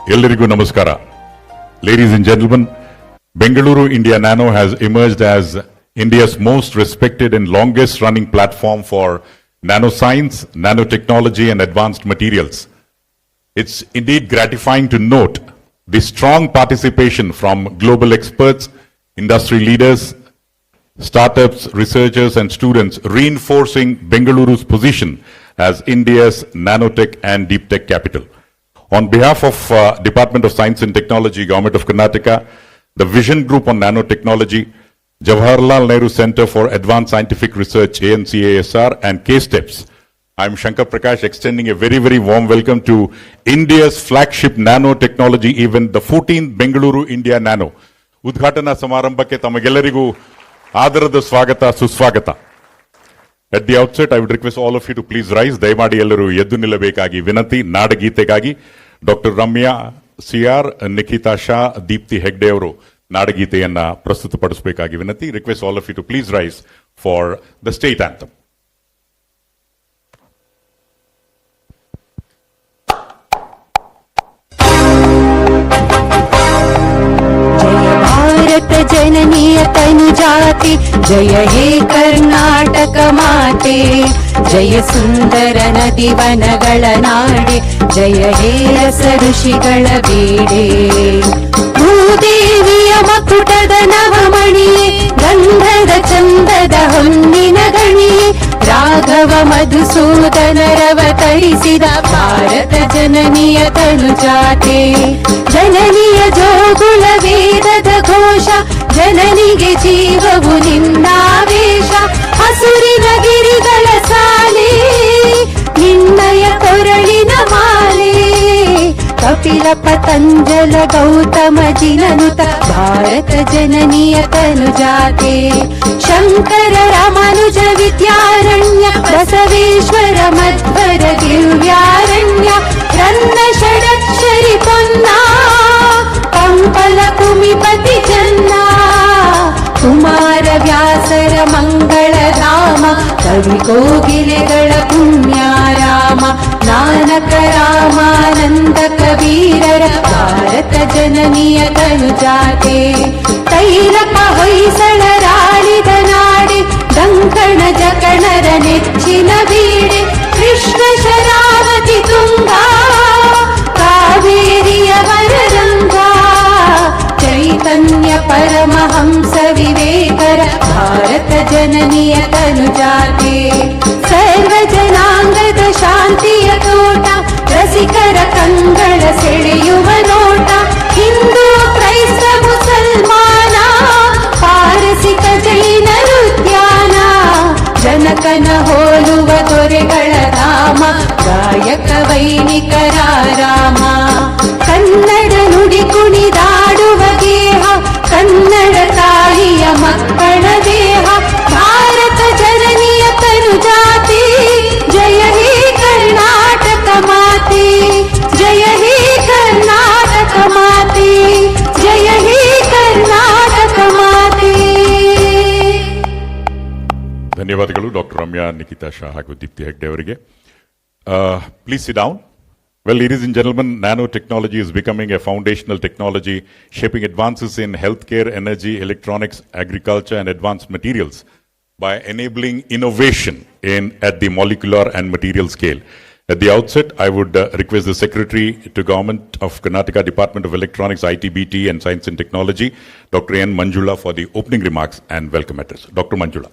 Ellarigu namaskara. Ladies and gentlemen, Bengaluru India Nano has emerged as India's most respected and longest running platform for nanoscience, nanotechnology and advanced materials. It's indeed gratifying to note the strong participation from global experts, industry leaders, startups, researchers and students, reinforcing Bengaluru's position as India's nanotech and deep tech capital. On behalf of Department of Science and Technology, Government of Karnataka, the Vision Group on Nanotechnology, Jawaharlal Nehru Center for Advanced Scientific Research, ANCASR, and K-Steps, I'm Shankar Prakash extending a very, very warm welcome to India's flagship nanotechnology event, the 14th Bengaluru India Nano. Udghatana Samarambhake Tamagellarigu Adarada Swagata Suswagata. At the outset, I would request all of you to please rise. Dayamadi ellaru eddu nilabekagi vinati ನಾಡಗೀತೆಗಾಗಿ doctor Ramya C R, Nikhita Shah, Deepti Hegde ಅವರು ನಾಡಗೀತೆಯನ್ನ ಪ್ರಸ್ತುತಪಡಿಸಬೇಕಾಗಿ ವಿನಂತಿ. Request all of you to please rise for the state anthem. जननीय तनु जाति जय हे कर्नाटक माते, जय सुंदर नदी वनಗಳ ನಾಡೆ, जय हे ರಸ ಋಷಿಗಳ ಬೀಡೆ. ಭೂದೇವಿಯ ಮಕುಟದ ನವಮಣಿಯೇ, ಗಂಧದ ಚಂದದ ಹೊನ್ನಿನ ಗಣಿಯೇ, ರಾಘವ ಮಧುಸೂದನರವತರಿಸಿದ ಭಾರತ ಜನನಿಯ ತನು ಜಾತೆ. ಜನನಿಯ ಜೋಗುಳ ವೇದದ ಘೋಷ, ಜನನಿಗೆ ಜೀವವು ನಿನ್ನಾವೇಶ. ಹಸುರಿನ ಗಿರಿಗಳ ಸಾಲೆ, ನಿನ್ನಯ ಕೊರಳಿನ ಮಾಲೆ. ಕಪಿಲ ಪತಂಜಲ ಗೌತಮ ಜಿನನುತ ಭಾರತ ಜನನಿಯ ತನು ಜಾತೆ. ಶಂಕರ ರಾಮಾನುಜ ವಿದ್ಯಾರಣ್ಯ, ಬಸವೇಶ್ವರ ಮಧ್ವರ ದಿವ್ಯಾರಣ್ಯ. ರನ್ನ ಷಡಕ್ಷರಿ ಪೊನ್ನ, ಕಂಪಲ ಕುಮಿಪತಿ ಜನ್ನ. ಕುಮಾರ ವ್ಯಾಸರ ಮಂಗಳ ಧಾಮ, ಕವಿ ಕೋಗಿಲೆಗಳ ಪುಣ್ಯಾರಾಮ. ನಾನಕ ರಾಮಾನಂದ ಕಬೀರರ ಭಾರತ ಜನನಿಯ ತನು ಜಾತೆ. ತೈಲಪ ಹೊಯ್ಸಳರಾಳಿದ ನಾಡೆ, ಕಂಕಣ ಜಕಣರ ನೆಚ್ಚಿನ ಬೀಡೆ. ಕೃಷ್ಣ ಶರಾವತಿ ತುಂಗ, ಕಾವೇರಿಯ ವರರಂಗ. ಚೈತನ್ಯ ಪರಮಹಂಸ ವಿವೇಕರ ಭಾರತ ಜನನಿಯ ತನು ಜಾತೆ. ಸರ್ವ ಜನಾಂಗದ ಶಾಂತಿಯ ತೋಟ, ರಸಿಕರ ಕಂಗಳ ಸೆಳೆಯುವ ನೋಟ. ಹಿಂದೂ ಕ್ರೈಸ್ತ ಮುಸಲ್ಮಾನ, ಪಾರಸಿಕ ಜೈನರು ಉದ್ಯಾನ. ಜನಕನ ಹೋಲುವ ದೊರೆಗಳ ಧಾಮ, ಗಾಯಕ ವೈಣಿಕರ ರಾಮ. ಕನ್ನಡ ನುಡಿ ಕುಣಿದಾಡುವ ಗೇಹ, ಕನ್ನಡ ತಾಯಿಯ ಮಕ್ಕಳ ದೇಹ. ಭಾರತ ಜನನಿಯ ತನು ಜಾತಿ, ಜಯ ಹೇ ಕರ್ನಾಟಕ ಮಾತೆ, ಜಯ ಹೇ ಕರ್ನಾಟಕ ಮಾತೆ, ಜಯ ಹೇ ಕರ್ನಾಟಕ ಮಾತೆ. ಧನ್ಯವಾದಗಳು ಡಾಕ್ಟರ್ ರಮ್ಯಾ, ನಿಖಿತಾ ಶಾ ಹಾಗೂ ದೀಪ್ತಿ ಹೆಗ್ಡೆ ಅವರಿಗೆ. Please sit down. Well, ladies and gentlemen, nanotechnology is becoming a foundational technology, shaping advances in healthcare, energy, electronics, agriculture, and advanced materials by enabling innovation at the molecular and material scale. At the outset, I would request the Secretary to Government of Karnataka Department of Electronics, ITBT, and Science and Technology, Dr. N. Manjula, for the opening remarks and welcome address. Dr. Manjula.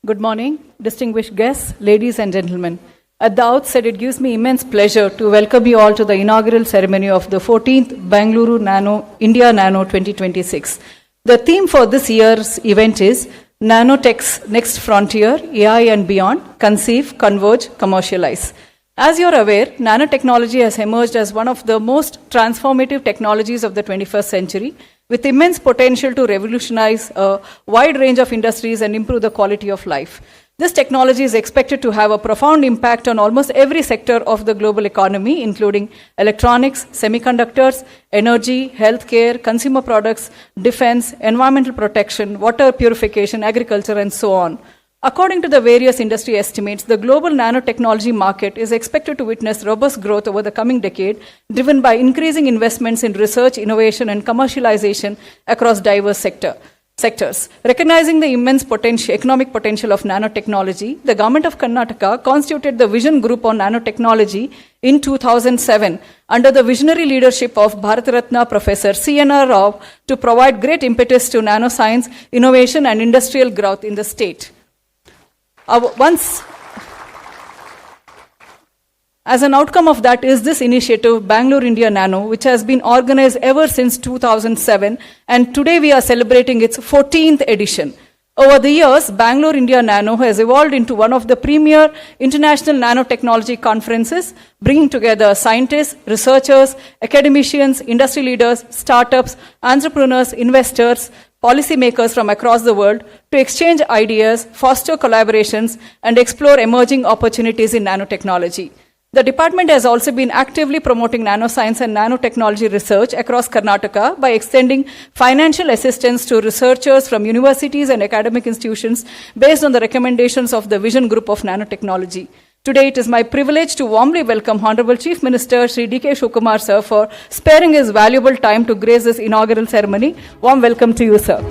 Good morning, distinguished guests, ladies and gentlemen. At the outset, it gives me immense pleasure to welcome you all to the inaugural ceremony of the 14th Bengaluru India Nano 2026. The theme for this year's event is Nanotech's Next Frontier, AI and Beyond, Conceive, Converge, Commercialize. As you're aware, nanotechnology has emerged as one of the most transformative technologies of the 21st century, with immense potential to revolutionize a wide range of industries and improve the quality of life. This technology is expected to have a profound impact on almost every sector of the global economy, including electronics, semiconductors, energy, healthcare, consumer products, defense, environmental protection, water purification, agriculture, and so on. According to the various industry estimates, the global nanotechnology market is expected to witness robust growth over the coming decade, driven by increasing investments in research, innovation, and commercialization across diverse sectors. Recognizing the immense economic potential of nanotechnology, the government of Karnataka constituted the Vision Group on Nanotechnology in 2007 under the visionary leadership of Bharat Ratna Professor C.N.R. Rao to provide great impetus to nanoscience, innovation, and industrial growth in the state. As an outcome of that is this initiative, Bangalore India Nano, which has been organized ever since 2007, and today we are celebrating its 14th edition. Over the years, Bangalore India Nano has evolved into one of the premier international nanotechnology conferences, bringing together scientists, researchers, academicians, industry leaders, startups, entrepreneurs, investors, policymakers from across the world to exchange ideas, foster collaborations, and explore emerging opportunities in nanotechnology. The department has also been actively promoting nanoscience and nanotechnology research across Karnataka by extending financial assistance to researchers from universities and academic institutions based on the recommendations of the Vision Group of Nanotechnology. Today, it is my privilege to warmly welcome Honorable Chief Minister Shri D.K. Shivakumar, sir, for sparing his valuable time to grace this inaugural ceremony. Warm welcome to you, sir.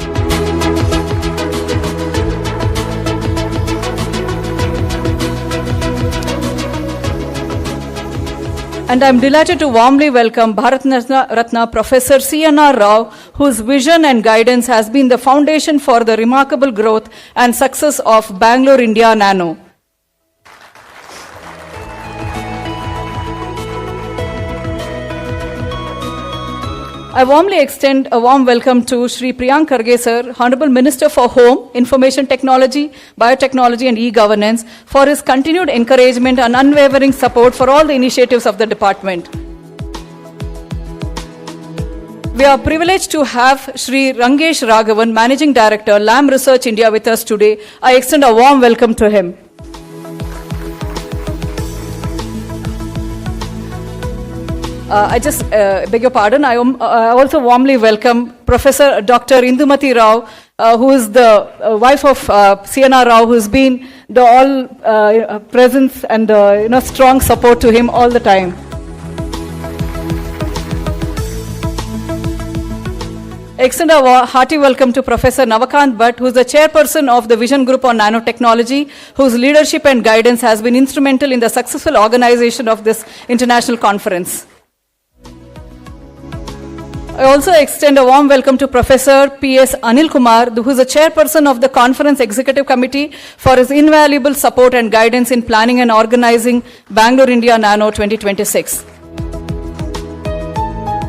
And I'm delighted to warmly welcome Bharat Ratna Professor C.N.R. Rao, whose vision and guidance has been the foundation for the remarkable growth and success of Bangalore India Nano. I warmly extend a warm welcome to Shri Priyank Kharge sir, Honorable Minister for Home, Information Technology, Biotechnology and E-Governance, for his continued encouragement and unwavering support for all the initiatives of the department. We are privileged to have Shri Rangesh Raghavan, Managing Director, LAM Research India, with us today. I extend a warm welcome to him. I just beg your pardon. I also warmly welcome Professor Dr. Indumati Rao, who is the wife of C.N.R. Rao, who's been the all presence and strong support to him all the time. Extend a hearty welcome to Professor Navakant Bhatt, who is the chairperson of the Vision Group on Nanotechnology, whose leadership and guidance has been instrumental in the successful organization of this international conference. I also extend a warm welcome to Professor P.S. Anil Kumar, who is the chairperson of the Conference Executive Committee, for his invaluable support and guidance in planning and organizing Bangalore India Nano 2026.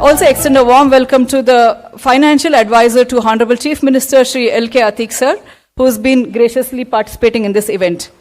Also extend a warm welcome to the financial advisor to Honorable Chief Minister Shri L.K. Atik sir, who has been graciously participating in this event.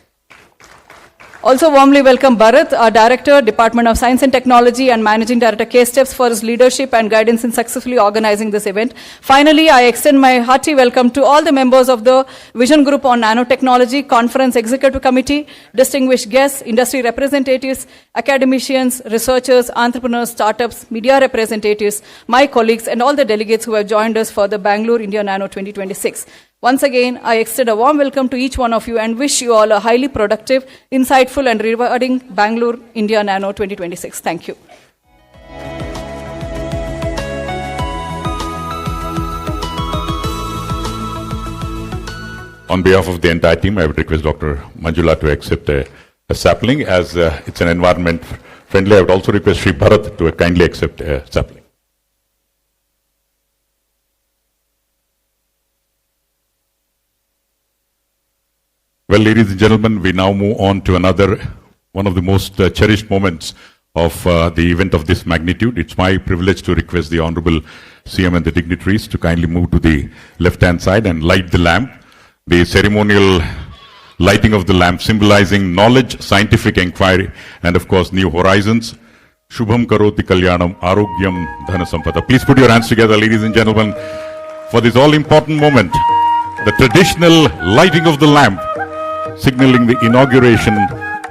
Also warmly welcome Bharat, our Director, Department of Science and Technology, and Managing Director, K-Steps, for his leadership and guidance in successfully organizing this event. Finally, I extend my hearty welcome to all the members of the Vision Group on Nanotechnology Conference Executive Committee, distinguished guests, industry representatives, academicians, researchers, entrepreneurs, startups, media representatives, my colleagues, and all the delegates who have joined us for the Bangalore India Nano 2026. Once again, I extend a warm welcome to each one of you and wish you all a highly productive, insightful, and rewarding Bangalore India Nano 2026. Thank you. On behalf of the entire team, I would request Dr. Manjula to accept a sapling. As it's an environment friendly, I would also request Sri Bharat to kindly accept a sapling. Well, ladies and gentlemen, we now move on to one of the most cherished moments of the event of this magnitude. It's my privilege to request the Honorable CM and the dignitaries to kindly move to the left-hand side and light the lamp. The ceremonial lighting of the lamp symbolizing knowledge, scientific inquiry, and of course, new horizons. Shubham Karoti Kalyanam Arogyam Dhana Sampada. Please put your hands together, ladies and gentlemen, for this all-important moment, the traditional lighting of the lamp, signaling the inauguration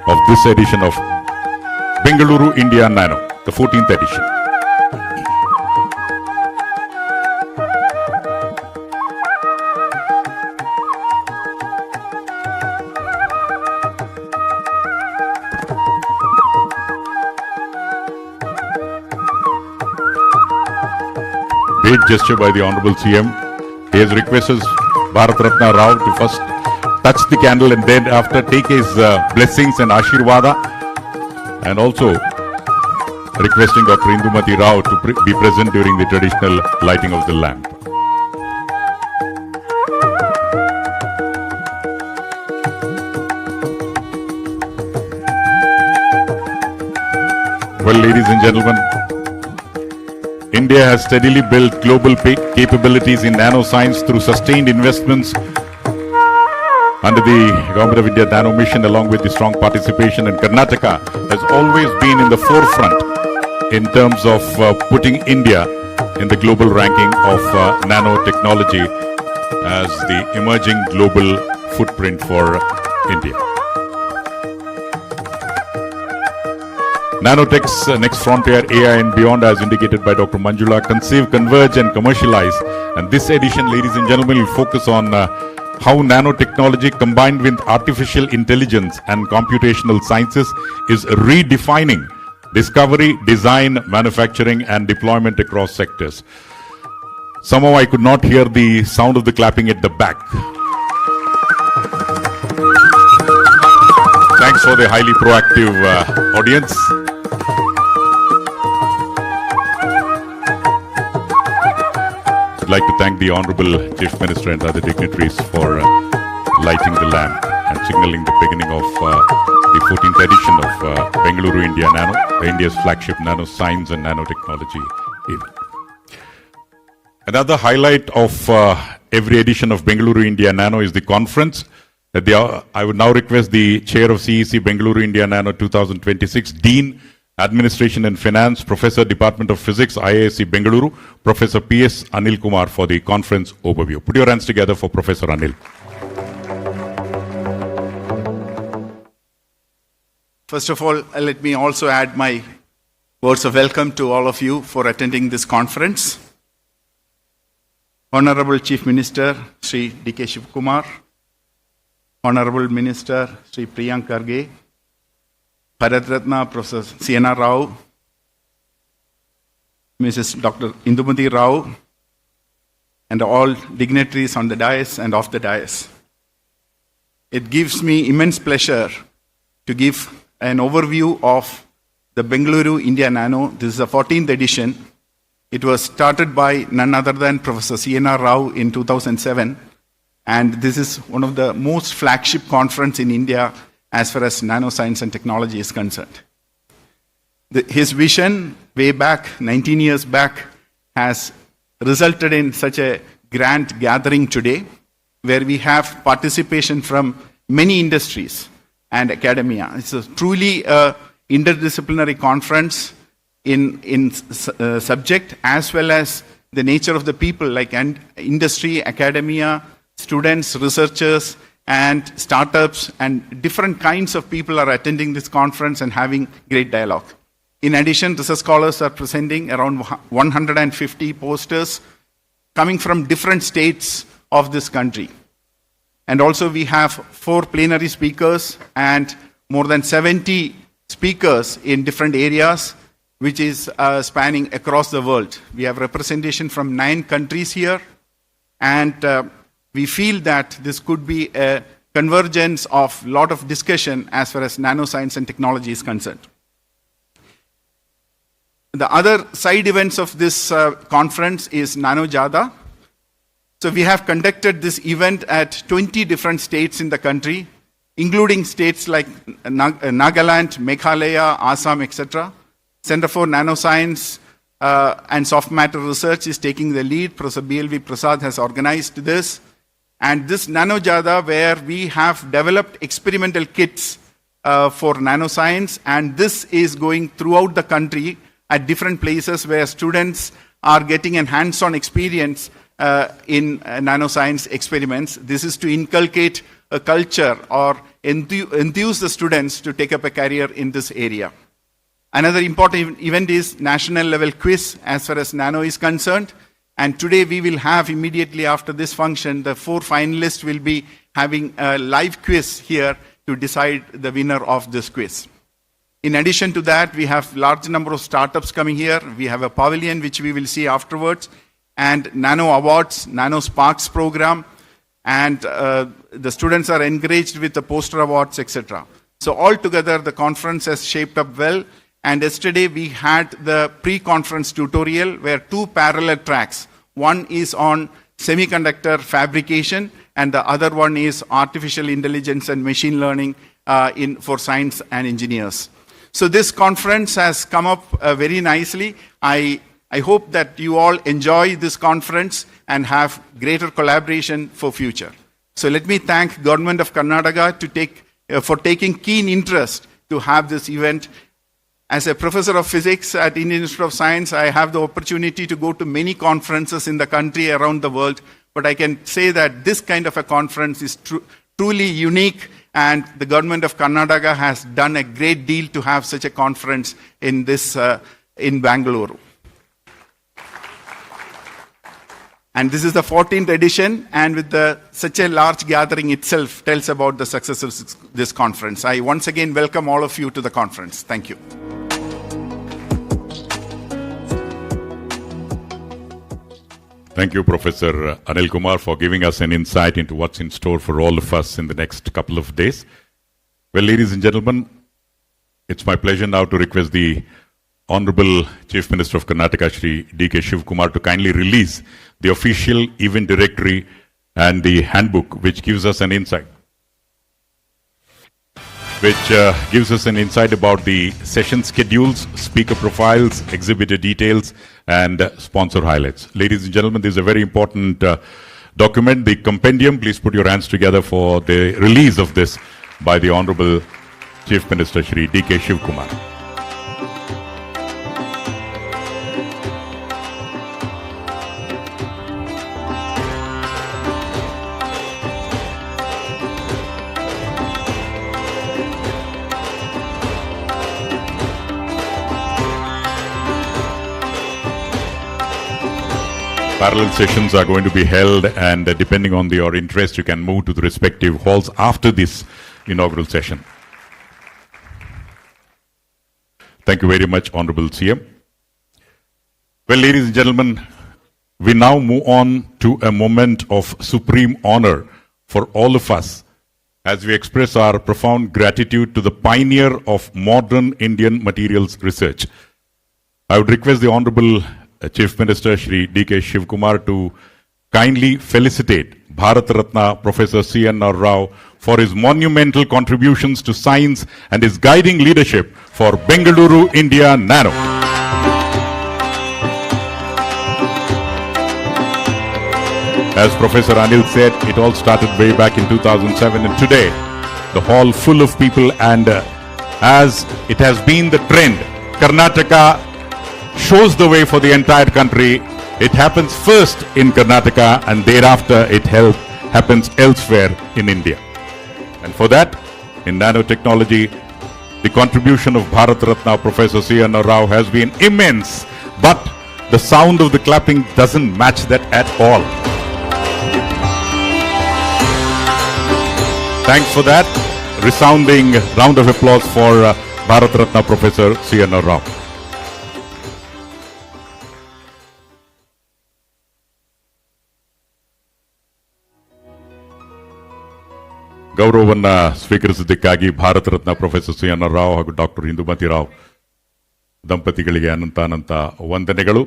of this edition of Bengaluru India Nano, the 14th edition. great gesture by the Honorable CM. He has requested Bharat Ratna Rao to first touch the candle and then after take his blessings and Ashirvada, and also requesting Dr. Indumati Rao to be present during the traditional lighting of the lamp. Well, ladies and gentlemen, India has steadily built global capabilities in nanoscience through sustained investments under the Government of India Nano Mission, along with the strong participation. And Karnataka has always been in the forefront in terms of putting India in the global ranking of nanotechnology as the emerging global footprint for India. Nanotech's next frontier, AI and beyond, as indicated by Dr. Manjula, conceive, converge and commercialize. And this edition, ladies and gentlemen, will focus on how nanotechnology combined with artificial intelligence and computational sciences is redefining discovery, design, manufacturing and deployment across sectors. Somehow I could not hear the sound of the clapping at the back. Thanks for the highly proactive audience. I'd like to thank the Honorable Chief Minister and other dignitaries for lighting the lamp and signaling the beginning of the 14th edition of Bengaluru India Nano, India's flagship nanoscience and nanotechnology event. Another highlight of every edition of Bengaluru India Nano is the conference. I would now request the Chair of CEC Bengaluru India Nano 2026, Dean, Administration and Finance, Professor, Department of Physics, IISc Bengaluru, Professor P.S. Anil Kumar for the conference overview. Put your hands together for Professor Anil. First of all, let me also add my words of welcome to all of you for attending this conference. Honorable Chief Minister, Sri D.K. Shivakumar, Honorable Minister, Sri Priyank Kharge, Bharat Ratna Professor C.N.R. Rao, Mrs. Dr. Indumati Rao, and all dignitaries on the dais and off the dais. It gives me immense pleasure to give an overview of the Bengaluru India Nano. This is the 14th edition. It was started by none other than Professor C.N.R. Rao in 2007. And this is one of the most flagship conference in India as far as nanoscience and technology is concerned. His vision way back, 19 years back, has resulted in such a grand gathering today, where we have participation from many industries and academia. It's truly an interdisciplinary conference in subject as well as the nature of the people, like industry, academia, students, researchers, and startups, and different kinds of people are attending this conference and having great dialogue. In addition, research scholars are presenting around 150 posters coming from different states of this country. And also we have 4 plenary speakers and more than 70 speakers in different areas, which is spanning across the world. We have representation from 9 countries here, and we feel that this could be a convergence of a lot of discussion as far as nanoscience and technology is concerned. The other side events of this conference is Nano Jada. So we have conducted this event at 20 different states in the country, including states like Nagaland, Meghalaya, Assam, etc. Center for Nanoscience and Soft Matter Research is taking the lead. Professor B.L.V. Prasad has organized this. And this Nano Jada, where we have developed experimental kits for nanoscience, and this is going throughout the country at different places where students are getting a hands-on experience in nanoscience experiments. This is to inculcate a culture or enthuse the students to take up a career in this area. Another important event is national level quiz as far as nano is concerned. And today we will have, immediately after this function, the 4 finalists will be having a live quiz here to decide the winner of this quiz. In addition to that, we have large number of startups coming here. We have a pavilion which we will see afterwards. and Nano Awards, Nano Sparks program, and the students are encouraged with the poster awards, etc. So altogether, the conference has shaped up well. And yesterday we had the pre-conference tutorial where two parallel tracks. One is on semiconductor fabrication, and the other one is artificial intelligence and machine learning for science and engineers. So this conference has come up very nicely. I hope that you all enjoy this conference and have greater collaboration for future. So let me thank Government of Karnataka for taking keen interest to have this event. As a professor of physics at Indian Institute of Science, I have the opportunity to go to many conferences in the country, around the world, but I can say that this kind of a conference is truly unique, and the Government of Karnataka has done a great deal to have such a conference in Bengaluru. And this is the 14th edition, and with such a large gathering itself tells about the success of this conference. I once again welcome all of you to the conference. Thank you. Thank you, Professor Anil Kumar, for giving us an insight into what's in store for all of us in the next couple of days. Well, ladies and gentlemen, it's my pleasure now to request the Honorable Chief Minister of Karnataka, Shri D.K. Shivakumar, to kindly release the official event directory and the handbook, which gives us an insight. About the session schedules, speaker profiles, exhibitor details, and sponsor highlights. Ladies and gentlemen, this is a very important document, the compendium. Please put your hands together for the release of this by the Honorable Chief Minister, Shri D.K. Shivakumar. Parallel sessions are going to be held, and depending on your interest, you can move to the respective halls after this inaugural session. Thank you very much, Honorable CM. Well, ladies and gentlemen, we now move on to a moment of supreme honor for all of us as we express our profound gratitude to the pioneer of modern Indian materials research. I would request the Honorable Chief Minister Shri D.K. Shivakumar to kindly felicitate Bharat Ratna Professor C.N.R. Rao for his monumental contributions to science and his guiding leadership for Bengaluru, India NANO. As Professor Anil said, it all started way back in 2007, and today the hall full of people, and as it has been the trend, Karnataka shows the way for the entire country. It happens first in Karnataka, and thereafter it happens elsewhere in India. And for that, in nanotechnology, the contribution of Bharat Ratna Professor C.N.R. Rao has been immense, but the sound of the clapping doesn't match that at all. Thanks for that. Resounding round of applause for Bharat Ratna Professor C.N.R. Rao. ಗೌರವವನ್ನು ಸ್ವೀಕರಿಸಿದ್ದಕ್ಕಾಗಿ Bharat Ratna professor ಸಿ.ಎನ್.ಆರ್. Rao ಹಾಗೂ doctor Indumati Rao ದಂಪತಿಗಳಿಗೆ ಅನಂತ ವಂದನೆಗಳು.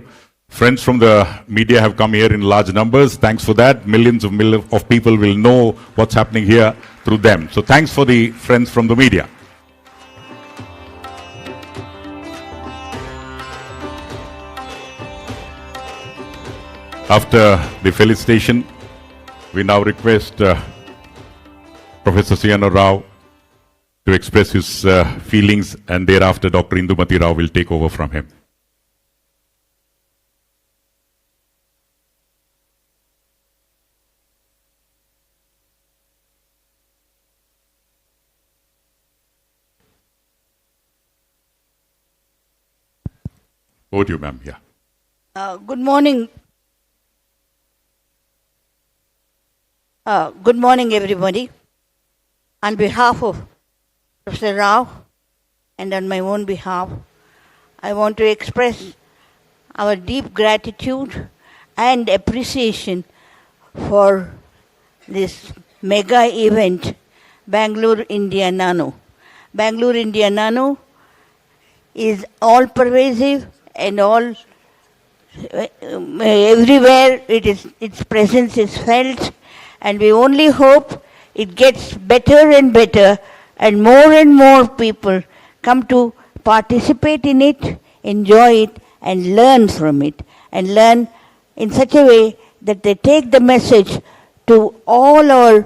Friends from the media have come here in large numbers. Thanks for that. Millions of people will know what's happening here through them. So thanks for the friends from the media. After the felicitation, we now request Professor C.N.R. Rao to express his feelings, and thereafter Dr. Indumati Rao will take over from him. Over to you, ma'am. Yeah. Good morning. Good morning, everybody. On behalf of Professor Rao and on my own behalf, I want to express our deep gratitude and appreciation for this mega event, Bangalore India Nano. Bangalore India Nano is all pervasive and all everywhere its presence is felt, and we only hope it gets better and better and more people come to participate in it, enjoy it and learn from it, and learn in such a way that they take the message to all our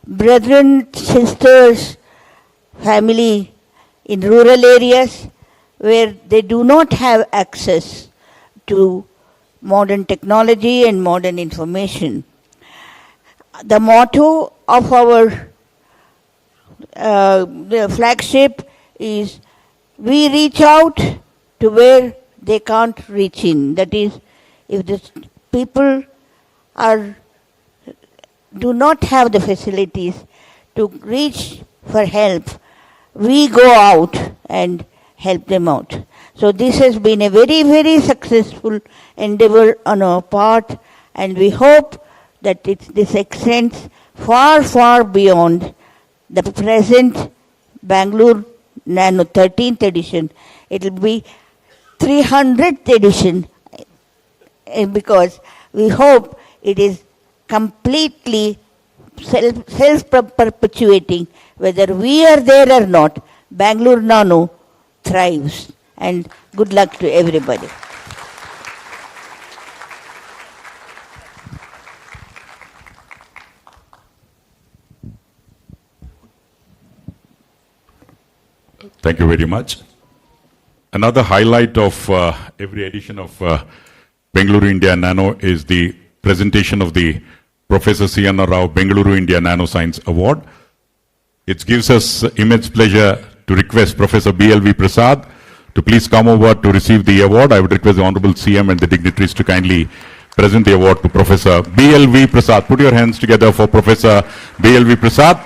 brethren, sisters, family in rural areas where they do not have access to modern technology and modern information. The motto of our the flagship is, we reach out to where they can't reach in. That is, if the people do not have the facilities to reach for help, we go out and help them out. So this has been a very, very successful endeavor on our part, and we hope that this extends far, far beyond the present Bangalore Nano 13th edition. It will be 300th edition, because we hope it is completely self-perpetuating. Whether we are there or not, Bangalore Nano thrives. And good luck to everybody. Thank you very much. Another highlight of every edition of Bengaluru India Nano is the presentation of the Professor C.N.R. Rao Bengaluru India Nano Science Award. It gives us immense pleasure to request Professor B.L.V. Prasad to please come over to receive the award. I would request the Honorable CM and the dignitaries to kindly present the award to Professor B.L.V. Prasad. Put your hands together for Professor B.L.V. Prasad,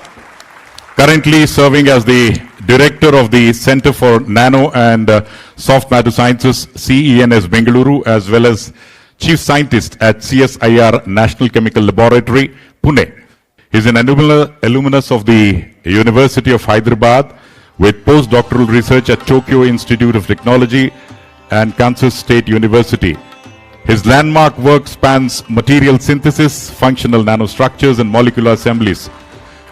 currently serving as the Director of the Center for Nano and Soft Matter Sciences, CENS Bengaluru, as well as Chief Scientist at CSIR National Chemical Laboratory, Pune. He is an alumnus of the University of Hyderabad with postdoctoral research at Tokyo Institute of Technology and Kansas State University. His landmark work spans material synthesis, functional nanostructures, and molecular assemblies.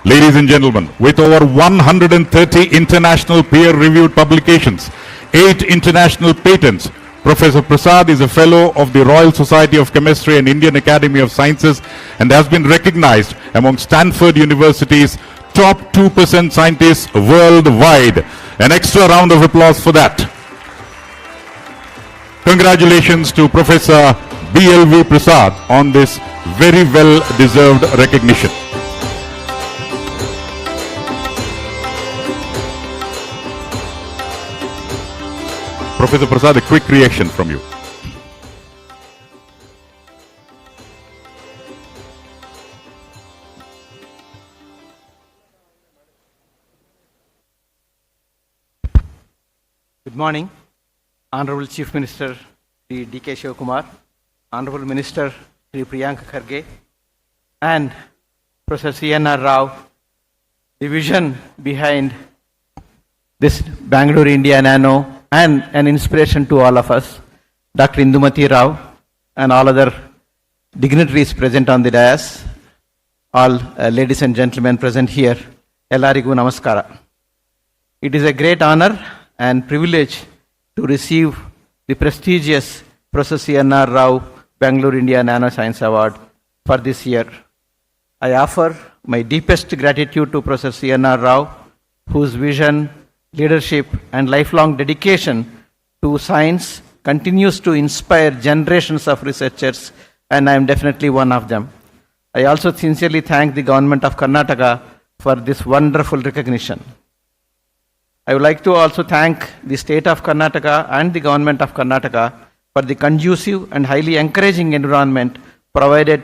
Ladies and gentlemen, with over 130 international peer-reviewed publications, 8 international patents, Professor Prasad is a fellow of the Royal Society of Chemistry and Indian Academy of Sciences and has been recognized among Stanford University's top 2% scientists worldwide. An extra round of applause for that. Congratulations to Professor B.L.V. Prasad on this very well-deserved recognition. Professor Prasad, a quick reaction from you. Good morning, Honorable Chief Minister Sri D.K. Shivakumar, Honorable Minister Sri Priyanka Kharge, and Professor C.N.R. Rao. The vision behind this Bangalore India Nano and an inspiration to all of us, Dr. Indumati Rao and all other dignitaries present on the dais, all ladies and gentlemen present here, Ellarigu Namaskara. It is a great honor and privilege to receive the prestigious Professor C.N.R. Rao Bangalore India Nano Science Award for this year. I offer my deepest gratitude to Professor C.N.R. Rao, whose vision, leadership and lifelong dedication to science continues to inspire generations of researchers, and I am definitely one of them. I also sincerely thank the government of Karnataka for this wonderful recognition. I would like to also thank the state of Karnataka and the government of Karnataka for the conducive and highly encouraging environment provided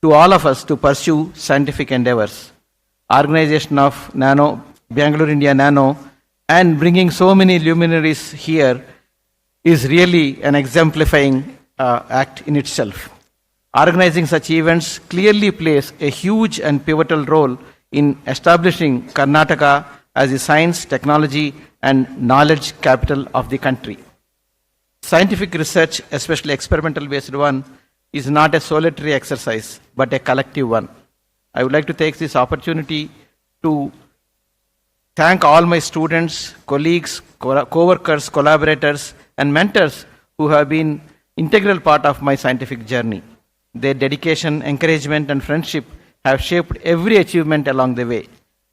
to all of us to pursue scientific endeavors. Organization of Bangalore India Nano and bringing so many luminaries here is really an exemplifying act in itself. Organizing such events clearly plays a huge and pivotal role in establishing Karnataka as the science, technology, and knowledge capital of the country. Scientific research, especially experimental based one, is not a solitary exercise but a collective one. I would like to take this opportunity to thank all my students, colleagues, co-workers, collaborators, and mentors who have been integral part of my scientific journey. Their dedication, encouragement, and friendship have shaped every achievement along the way.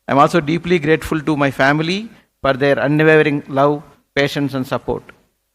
I am also deeply grateful to my family for their unwavering love, patience, and support.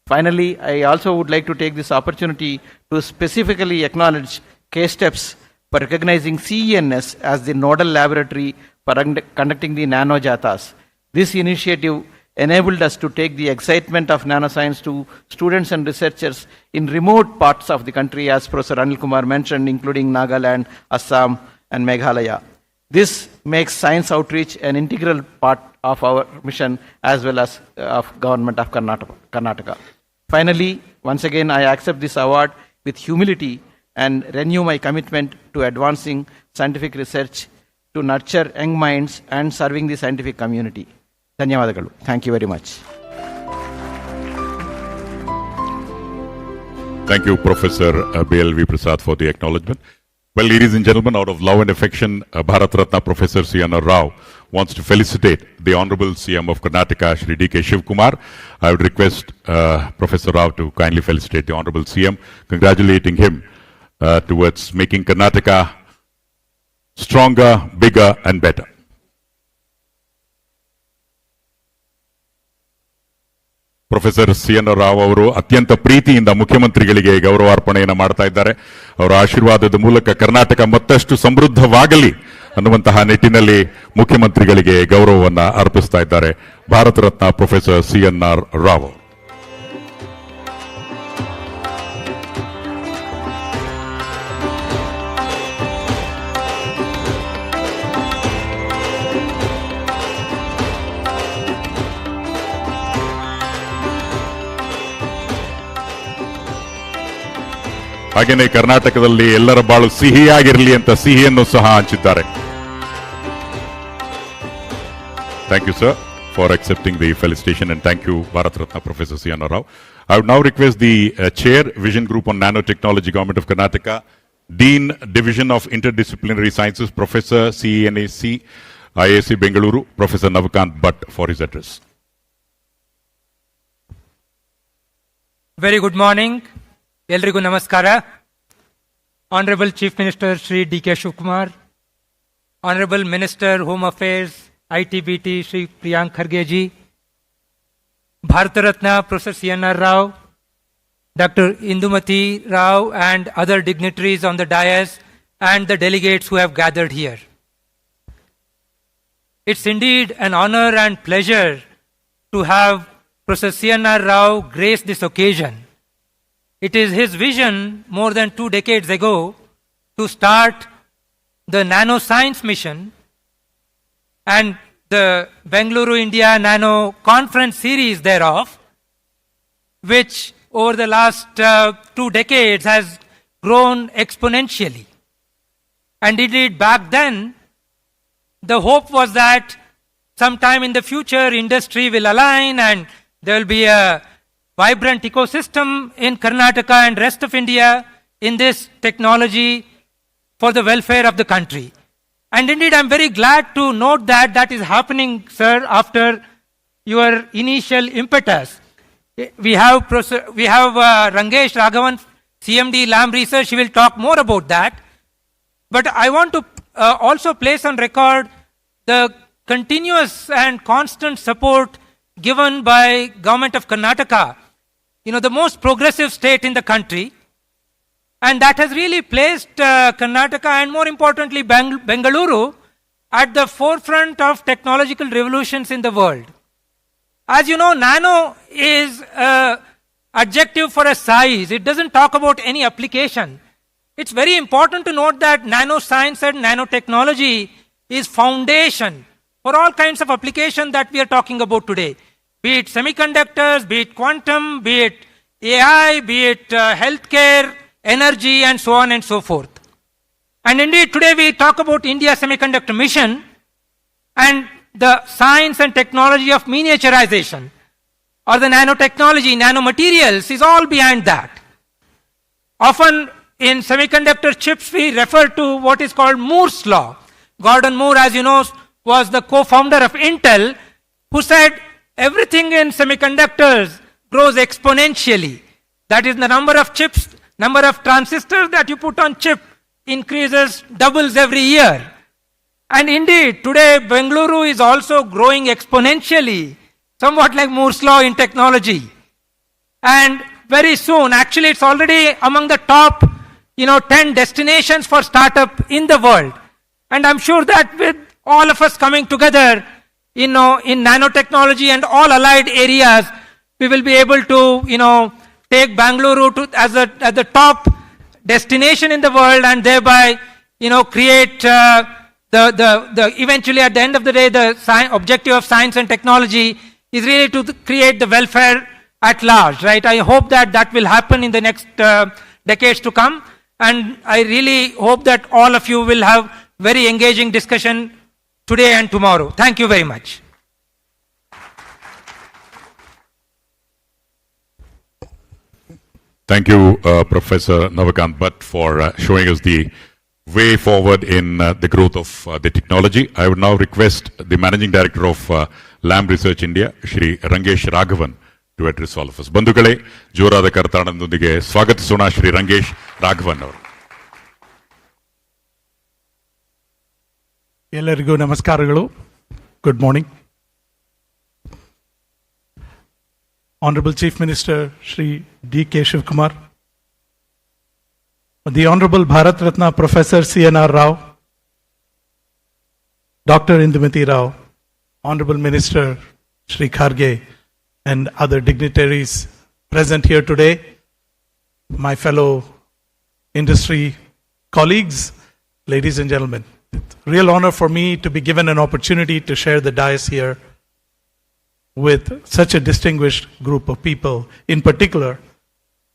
Finally, I also would like to take this opportunity to specifically acknowledge K-Steps for recognizing CENS as the nodal laboratory for conducting the Nano Jatas. This initiative enabled us to take the excitement of nanoscience to students and researchers in remote parts of the country, as Professor Anil Kumar mentioned, including Nagaland, Assam, and Meghalaya. This makes science outreach an integral part of our mission as well as of government of Karnataka. Finally, once again, I accept this award with humility and renew my commitment to advancing scientific research to nurture young minds and serving the scientific community. Dhanyavadagalu. Thank you very much. Thank you, Professor B.L.V. Prasad, for the acknowledgement. Well, ladies and gentlemen, out of love and affection, Bharat Ratna Professor C.N.R. Rao wants to felicitate the Honorable CM of Karnataka, Shri D.K. Shivakumar. I would request Professor Rao to kindly felicitate the Honorable CM, congratulating him towards making Karnataka stronger, bigger, and better. Professor CN. Rao ಅವರು ಅತ್ಯಂತ ಪ್ರೀತಿಯಿಂದ ಮುಖ್ಯಮಂತ್ರಿಗಳಿಗೆ ಗೌರವಾರ್ಪಣೆಯನ್ನು ಮಾಡ್ತಾ ಇದ್ದಾರೆ. ಅವರ ಆಶೀರ್ವಾದದ ಮೂಲಕ ಕರ್ನಾಟಕ ಮತ್ತಷ್ಟು ಸಮೃದ್ಧವಾಗಲಿ ಅನ್ನುವಂತಹ ನಿಟ್ಟಿನಲ್ಲಿ ಮುಖ್ಯಮಂತ್ರಿಗಳಿಗೆ ಗೌರವವನ್ನು ಅರ್ಪಿಸ್ತಾ ಇದ್ದಾರೆ. ಭಾರತ ರತ್ನ ಪ್ರೊಫೆಸರ್ ಸಿ.ಎನ್.ಆರ್. ರಾವ್. ಹಾಗೆಯೇ ಕರ್ನಾಟಕದಲ್ಲಿ ಎಲ್ಲರ ಬಾಳು ಸಿಹಿಯಾಗಿರಲಿ ಅಂತ ಸಿಹಿಯನ್ನು ಸಹ ಹಂಚಿದ್ದಾರೆ. Thank you, sir, for accepting the felicitation, and thank you, Bharat Ratna Professor C.N. Rao. I would now request the Chair, Vision Group on Nanotechnology, Government of Karnataka, Dean, Division of Interdisciplinary Sciences, Professor CNAC, IAC Bengaluru, Professor Navakant Bhatt, for his address. Very good morning. ಎಲ್ರಿಗೂ ನಮಸ್ಕಾರ. Honorable Chief Minister Shri D.K. Shivakumar, Honorable Minister Home Affairs, ITBT Shri Priyank Kharge ji, Bharata Ratna Professor C.N.R. Rao, Dr. Indumati Rao, and other dignitaries on the dais, and the delegates who have gathered here. It's indeed an honor and pleasure to have Professor C.N.R. Rao grace this occasion. It is his vision more than 2 decades ago to start the nanoscience mission and the Bengaluru India Nano Conference series thereof, which over the last 2 decades has grown exponentially. And indeed back then, the hope was that sometime in the future industry will align and there will be a vibrant ecosystem in Karnataka and rest of India in this technology for the welfare of the country. And indeed, I'm very glad to note that that is happening, sir, after your initial impetus. We have Rangesh Raghavan, CMD Lam Research. He will talk more about that. But I want to also place on record the continuous and constant support given by Government of Karnataka, the most progressive state in the country, and that has really placed Karnataka and more importantly Bengaluru at the forefront of technological revolutions in the world. As you know, nano is an adjective for a size. It doesn't talk about any application. It's very important to note that nanoscience and nanotechnology is foundation for all kinds of application that we are talking about today. Be it semiconductors, be it quantum, be it AI, be it healthcare, energy, and so on and so forth. And indeed, today we talk about India Semiconductor Mission and the science and technology of miniaturization, or the nanotechnology, nanomaterials is all behind that. Often in semiconductor chips, we refer to what is called Moore's law. Gordon Moore, as you know, was the co-founder of Intel, who said everything in semiconductors grows exponentially. That is, the number of chips, number of transistors that you put on chip increases, doubles every year. And indeed, today Bengaluru is also growing exponentially, somewhat like Moore's law in technology. And very soon, actually it's already among the top 10 destinations for startup in the world. And I'm sure that with all of us coming together, in nanotechnology and all allied areas, we will be able to, take Bengaluru as the top destination in the world, and thereby, create eventually at the end of the day, the objective of science and technology is really to create the welfare at large, right? I hope that will happen in the next decades to come, and I really hope that all of you will have very engaging discussion today and tomorrow. Thank you very much. Thank you, Professor Navakant Bhatt, for showing us the way forward in the growth of the technology. I would now request the Managing Director of LAM Research India, Shri Rangesh Raghavan, to address all of us. ಬಂಧುಗಳೇ, ಜೋರಾದ ಕರತಾಳದೊಂದಿಗೆ ಸ್ವಾಗತಿಸೋಣ ಶ್ರೀ ರಂಗೇಶ್ ರಾಘವನ್ ಅವರು. ಎಲ್ಲರಿಗೂ ನಮಸ್ಕಾರಗಳು. Good morning. Honorable Chief Minister Shri D.K. Shivakumar, the Honorable Bharat Ratna Professor C.N.R. Rao, Dr. Indumati Rao, Honorable Minister Shri Kharge, and other dignitaries present here today, my fellow industry colleagues, ladies and gentlemen. It's a real honor for me to be given an opportunity to share the dais here with such a distinguished group of people, in particular,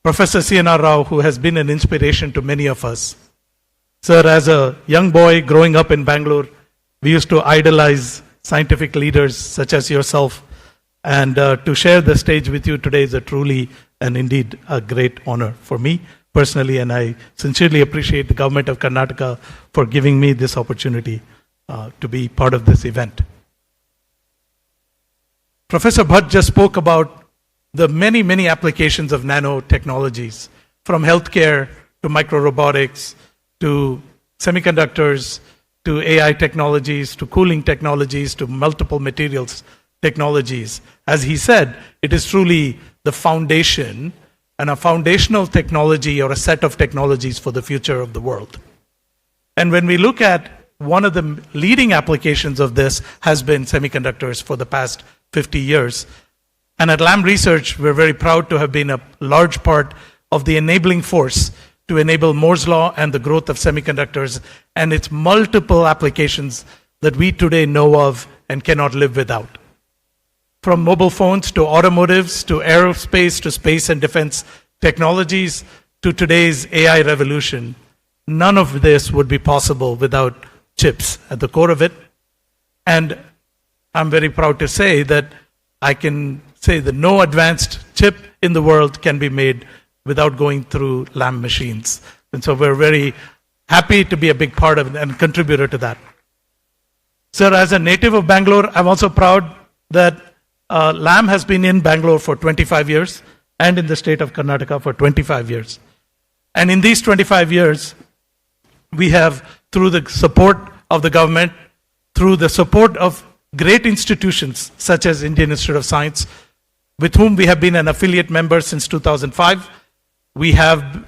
Professor C.N.R. Rao, who has been an inspiration to many of us. Sir, as a young boy growing up in Bangalore, we used to idolize scientific leaders such as yourself, and to share the stage with you today is a truly and indeed a great honor for me personally, and I sincerely appreciate the government of Karnataka for giving me this opportunity to be part of this event. Professor Bhatt just spoke about the many, many applications of nanotechnologies, from healthcare to microrobotics to semiconductors to AI technologies to cooling technologies to multiple materials technologies. As he said, it is truly the foundation and a foundational technology or a set of technologies for the future of the world. And when we look at one of the leading applications of this has been semiconductors for the past 50 years. And at LAM Research, we're very proud to have been a large part of the enabling force to enable Moore's law and the growth of semiconductors and its multiple applications that we today know of and cannot live without. From mobile phones to automotives to aerospace to space and defense technologies to today's AI revolution, none of this would be possible without chips at the core of it. And I'm very proud to say that I can say that no advanced chip in the world can be made without going through LAM machines. And so we're very happy to be a big part of and contributor to that. Sir, as a native of Bangalore, I'm also proud that LAM has been in Bangalore for 25 years and in the state of Karnataka for 25 years. And in these 25 years, we have, through the support of the government, through the support of great institutions such as Indian Institute of Science, with whom we have been an affiliate member since 2005. We have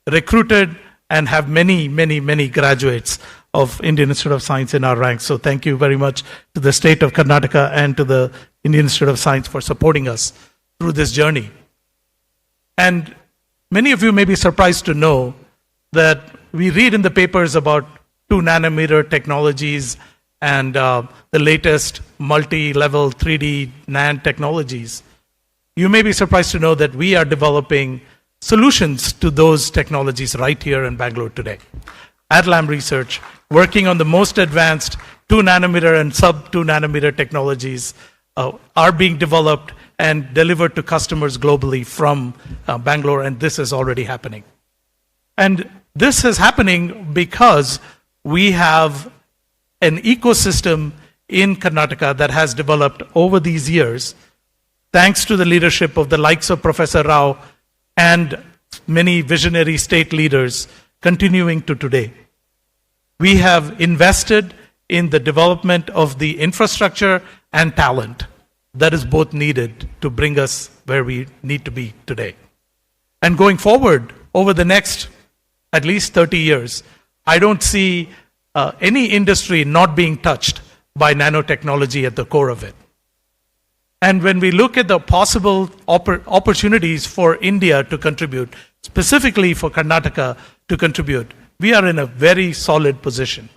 recruited and have many, many, many graduates of Indian Institute of Science in our ranks. So thank you very much to the state of Karnataka and to the Indian Institute of Science for supporting us through this journey. And many of you may be surprised to know that we read in the papers about 2 nanometer technologies and the latest multi-level 3D NAND technologies. you may be surprised to know that we are developing solutions to those technologies right here in Bangalore today. At Lam Research, working on the most advanced 2 nanometer and sub 2 nanometer technologies are being developed and delivered to customers globally from Bangalore, and this is already happening. And this is happening because we have an ecosystem in Karnataka that has developed over these years, thanks to the leadership of the likes of Professor Rao and many visionary state leaders continuing to today. We have invested in the development of the infrastructure and talent that is both needed to bring us where we need to be today. And going forward, over the next at least 30 years, I don't see any industry not being touched by nanotechnology at the core of it. And when we look at the possible opportunities for India to contribute, specifically for Karnataka to contribute, we are in a very solid position.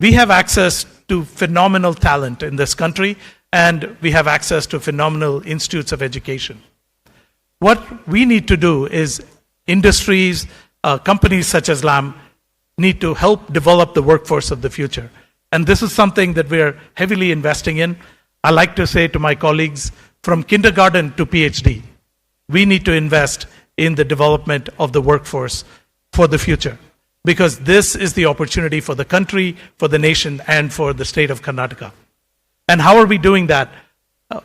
We have access to phenomenal talent in this country, and we have access to phenomenal institutes of education. What we need to do is industries, companies such as Lam, need to help develop the workforce of the future. And this is something that we're heavily investing in. I like to say to my colleagues, from kindergarten to PhD, we need to invest in the development of the workforce for the future, because this is the opportunity for the country, for the nation, and for the state of Karnataka. And how are we doing that?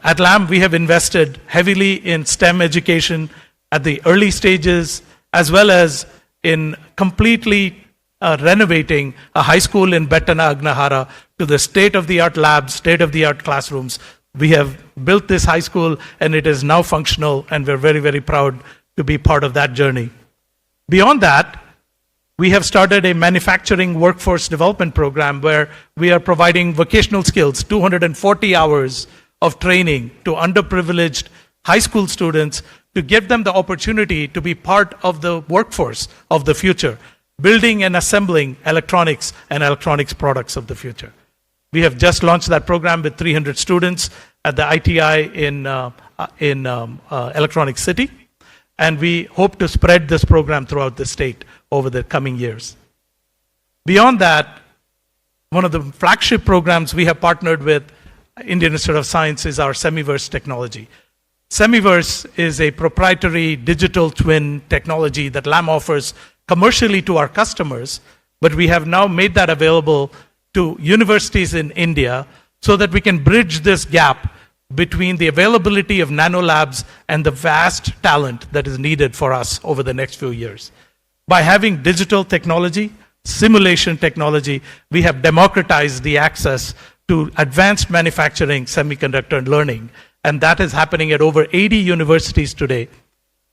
At Lam, we have invested heavily in STEM education at the early stages, as well as in completely renovating a high school in Bettana Agnahara to the state-of-the-art labs, state-of-the-art classrooms. We have built this high school, and it is now functional, and we're very, very proud to be part of that journey. Beyond that, we have started a manufacturing workforce development program where we are providing vocational skills, 240 hours of training to underprivileged high school students to give them the opportunity to be part of the workforce of the future, building and assembling electronics and electronics products of the future. We have just launched that program with 300 students at the ITI in Electronic City, and we hope to spread this program throughout the state over the coming years. Beyond that, one of the flagship programs we have partnered with Indian Institute of Science is our Semiverse technology. Semiverse is a proprietary digital twin technology that Lam offers commercially to our customers, but we have now made that available to universities in India so that we can bridge this gap between the availability of nanolabs and the vast talent that is needed for us over the next few years. By having digital technology, simulation technology, we have democratized the access to advanced manufacturing, semiconductor, and learning, and that is happening at over 80 universities today.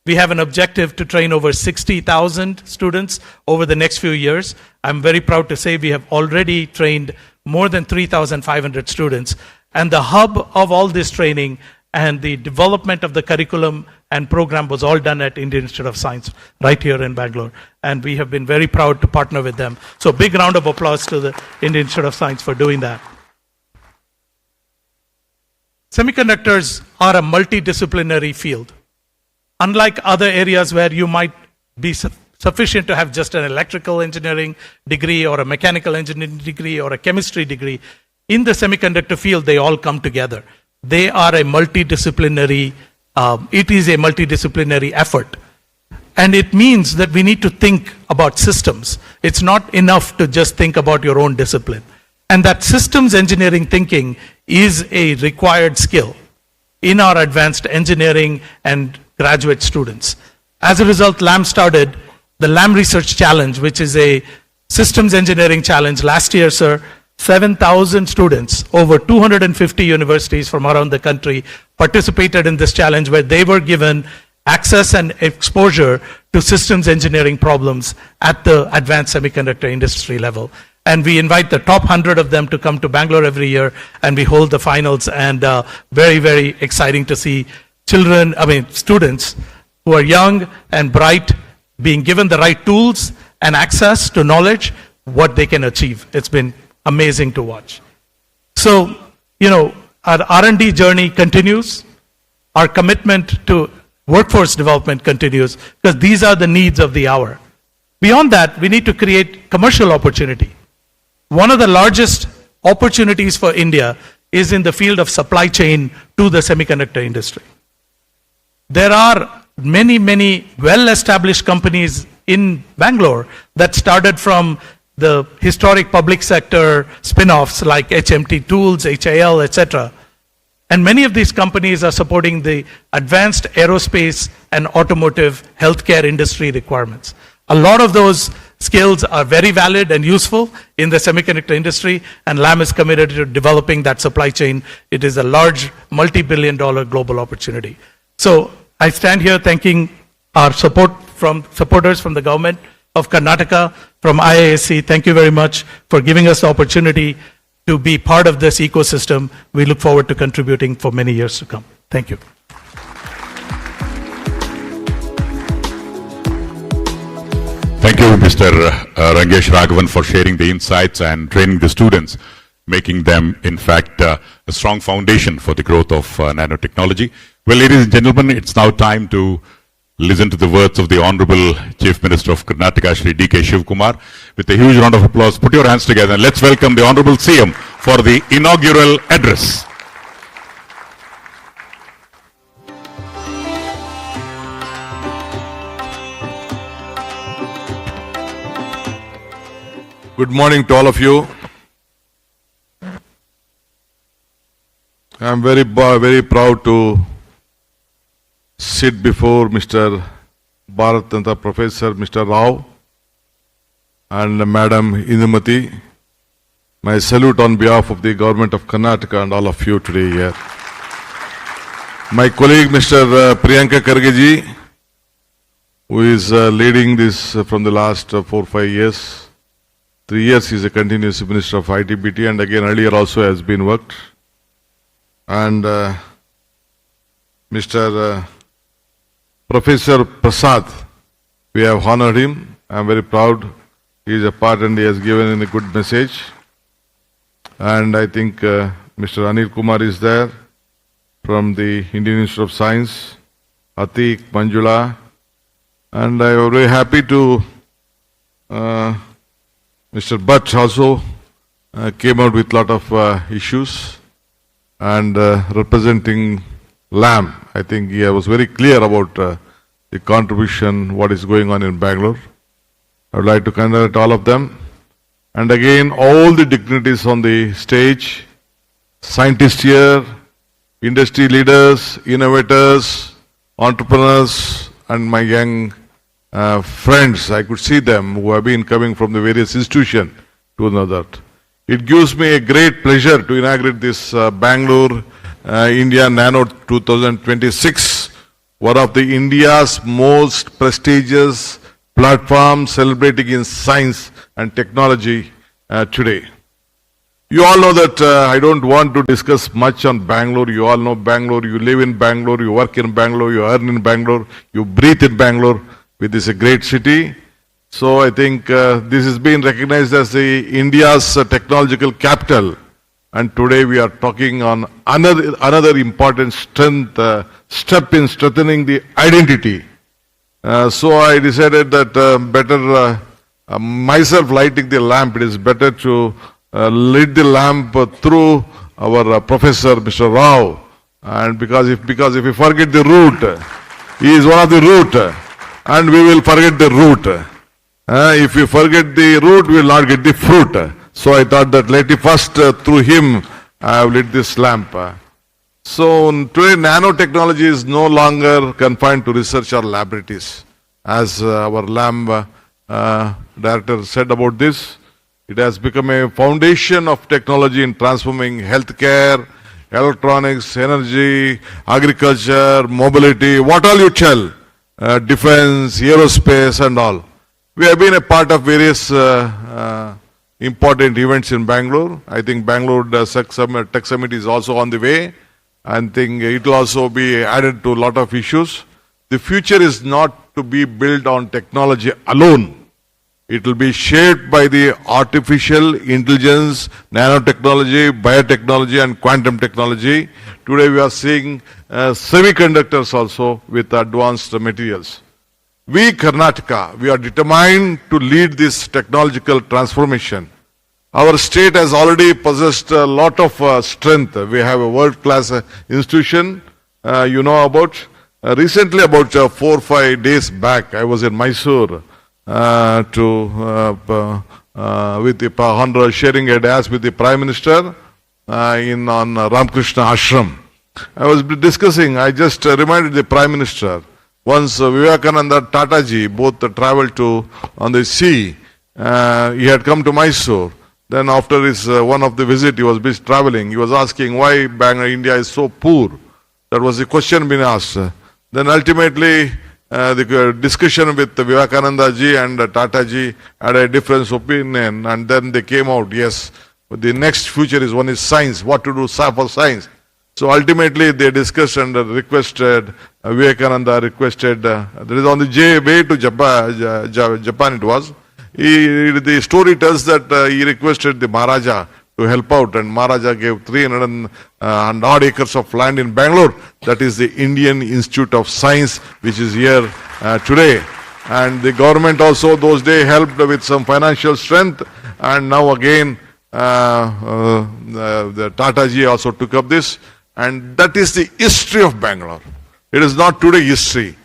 We have an objective to train over 60,000 students over the next few years. I'm very proud to say we have already trained more than 3,500 students. And the hub of all this training and the development of the curriculum and program was all done at Indian Institute of Science right here in Bangalore. And we have been very proud to partner with them. So big round of applause to the Indian Institute of Science for doing that. Semiconductors are a multidisciplinary field. Unlike other areas where you might be sufficient to have just an electrical engineering degree or a mechanical engineering degree or a chemistry degree, in the semiconductor field, they all come together. They are a multidisciplinary, it is a multidisciplinary effort. And it means that we need to think about systems. It's not enough to just think about your own discipline. And that systems engineering thinking is a required skill in our advanced engineering and graduate students. As a result, Lam started the Lam Research Challenge, which is a systems engineering challenge. Last year, sir, 7,000 students, over 250 universities from around the country participated in this challenge, where they were given access and exposure to systems engineering problems at the advanced semiconductor industry level. And we invite the top 100 of them to come to Bangalore every year, and we hold the finals, and very, very exciting to see students who are young and bright being given the right tools and access to knowledge, what they can achieve. It's been amazing to watch. So, our R&D journey continues. our commitment to workforce development continues because these are the needs of the hour. Beyond that, we need to create commercial opportunity. One of the largest opportunities for India is in the field of supply chain to the semiconductor industry. There are many, many well-established companies in Bangalore that started from the historic public sector spin-offs like HMT Tools, HIL, etc. And many of these companies are supporting the advanced aerospace and automotive healthcare industry requirements. A lot of those skills are very valid and useful in the semiconductor industry, and LAM is committed to developing that supply chain. It is a large multi-billion-dollar global opportunity. So I stand here thanking our supporters from the government of Karnataka, from IISc. Thank you very much for giving us the opportunity to be part of this ecosystem. We look forward to contributing for many years to come. Thank you. Thank you, Mr. Rangesh Raghavan, for sharing the insights and training the students, making them, in fact, a strong foundation for the growth of nanotechnology. Well, ladies and gentlemen, it's now time to listen to the words of the Honorable Chief Minister of Karnataka, Shri D.K. Shivakumar. With a huge round of applause, put your hands together and let's welcome the Honorable CM for the inaugural address. Good morning to all of you. I am very proud to sit before Mr. Bharatanta Professor Mr. Rao and Madam Indumati. My salute on behalf of the government of Karnataka and all of you today here. My colleague Mr. Priyanka Kharge, who is leading this from the last 4 or 5 years. 3 years he is a continuous Minister of ITBT, and again earlier also has been worked. And Mr. Professor Prasad, we have honored him. I am very proud. He is a part and he has given a good message. And I think Mr. Anil Kumar is there from the Indian Institute of Science, Atik, Manjula. And I am very happy to Mr. Bhatt also came out with a lot of issues and representing LAM. I think he was very clear about the contribution, what is going on in Bangalore. I would like to congratulate all of them. And again, all the dignitaries on the stage, scientists here, industry leaders, innovators, entrepreneurs, and my young friends, I could see them who have been coming from the various institutions to know that. It gives me a great pleasure to inaugurate this Bangalore India Nano 2026, one of the India's most prestigious platforms celebrating in science and technology today. You all know that I don't want to discuss much on Bangalore. You all know Bangalore. You live in Bangalore. You work in Bangalore. You earn in Bangalore. You breathe in Bangalore. This is a great city. So I think this has been recognized as the India's technological capital. And today we are talking on another important step in strengthening the identity. So I decided that better myself lighting the lamp, it is better to light the lamp through our Professor Mr. Rao. And because if we forget the root, he is one of the root. And we will forget the root. If we forget the root, we will not get the fruit. So I thought that let me first, through him, I have lit this lamp. So today nanotechnology is no longer confined to research or laboratories. As our LAM director said about this, it has become a foundation of technology in transforming healthcare, electronics, energy, agriculture, mobility, what all you tell. Defense, aerospace and all. We have been a part of various important events in Bangalore. I think Bangalore Tech Summit is also on the way. I think it will also be added to a lot of issues. The future is not to be built on technology alone. It will be shaped by the artificial intelligence, nanotechnology, biotechnology and quantum technology. Today we are seeing semiconductors also with advanced materials. We, Karnataka, we are determined to lead this technological transformation. Our state has already possessed a lot of strength. We have a world-class institution, you know about. Recently, about 4 or 5 days back, I was in Mysore with the honor sharing a dais with the Prime Minister on Ramakrishna Ashram. I was discussing, I just reminded the Prime Minister, once Vivekananda Tataji both traveled on the sea, he had come to Mysore. Then after his one of the visit, he was busy traveling. He was asking why India is so poor. That was the question being asked. Then ultimately, the discussion with Vivekananda ji and Tata ji had a different opinion, and then they came out, yes, the next future is one is science, what to do for science. So ultimately they discussed and requested, Vivekananda requested, that is on the way to Japan it was. The story tells that he requested the Maharaja to help out, and Maharaja gave 300 and odd acres of land in Bangalore. That is the Indian Institute of Science, which is here today. And the government also those days helped with some financial strength, and now again the Tata ji also took up this, and that is the history of Bangalore. It is not today history.